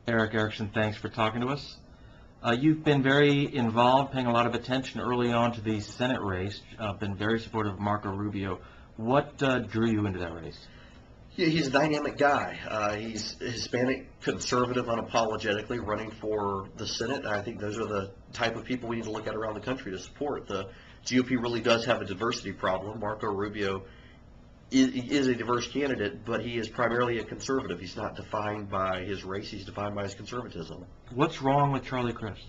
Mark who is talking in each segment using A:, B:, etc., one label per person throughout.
A: Erick Erickson, thanks for talking to us. You've been very involved, paying a lot of attention early on to the Senate race, been very supportive of Marco Rubio. What drew you into that race?
B: Yeah, he's a dynamic guy. He's Hispanic, conservative, unapologetically running for the Senate. I think those are the type of people we need to look at around the country to support. The GOP really does have a diversity problem. Marco Rubio is a diverse candidate, but he is primarily a conservative. He's not defined by his race. He's defined by his conservatism.
A: What's wrong with Charlie Crist?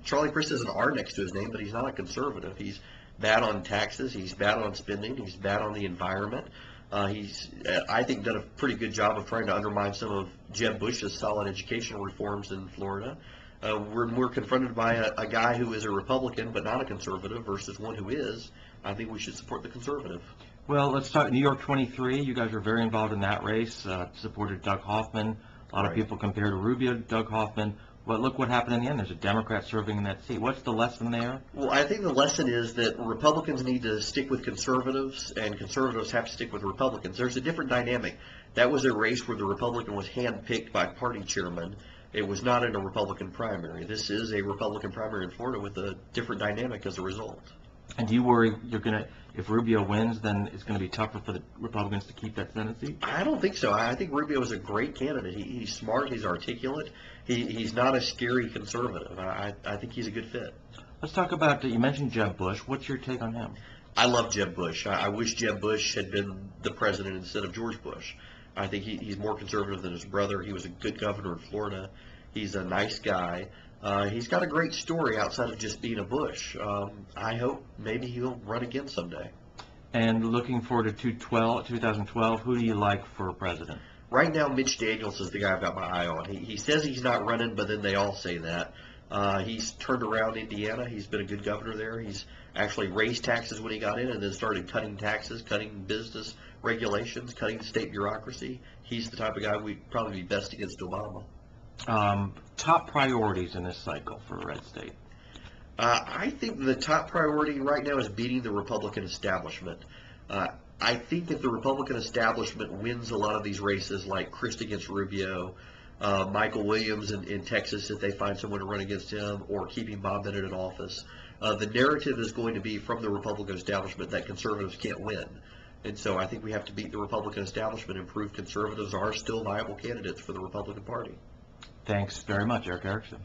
B: Charlie Crist has an R next to his name, but he's not a conservative. He's bad on taxes. He's bad on spending. He's bad on the environment. He's, I think, done a pretty good job of trying to undermine some of Jeb Bush's solid educational reforms in Florida. We're confronted by a guy who is a Republican but not a conservative versus one who is. I think we should support the conservative.
A: Well, let's talk New York 23. You guys were very involved in that race, supported Doug Hoffman. A lot of people compared Rubio to Doug Hoffman. Well, look what happened in the end. There's a Democrat serving in that seat. What's the lesson there?
B: Well, I think the lesson is that Republicans need to stick with conservatives, and conservatives have to stick with Republicans. There's a different dynamic. That was a race where the Republican was handpicked by party chairman. It was not in a Republican primary. This is a Republican primary in Florida with a different dynamic as a result.
A: And do you worry if Rubio wins, then it's going to be tougher for the Republicans to keep that Senate seat?
B: I don't think so. I think Rubio is a great candidate. He's smart. He's articulate. He's not a scary conservative. I think he's a good fit.
A: Let's talk about, you mentioned Jeb Bush. What's your take on him?
B: I love Jeb Bush. I wish Jeb Bush had been the president instead of George Bush. I think he's more conservative than his brother. He was a good governor in Florida. He's a nice guy. He's got a great story outside of just being a Bush. I hope maybe he'll run again someday.
A: And looking forward to 2012, who do you like for president?
B: Right now, Mitch Daniels is the guy I've got my eye on. He says he's not running, but then they all say that. He's turned around Indiana. He's been a good governor there. He's actually raised taxes when he got in and then started cutting taxes, cutting business regulations, cutting state bureaucracy. He's the type of guy we'd probably be best against Obama.
A: Top priorities in this cycle for Red State?
B: I think the top priority right now is beating the Republican establishment. I think if the Republican establishment wins a lot of these races, like Crist against Rubio, Michael Williams in Texas, if they find someone to run against him, or keeping Bob Bennett in office, the narrative is going to be from the Republican establishment that conservatives can't win. And so I think we have to beat the Republican establishment and prove conservatives are still viable candidates for the Republican Party.
A: Thanks very much, Erick Erickson.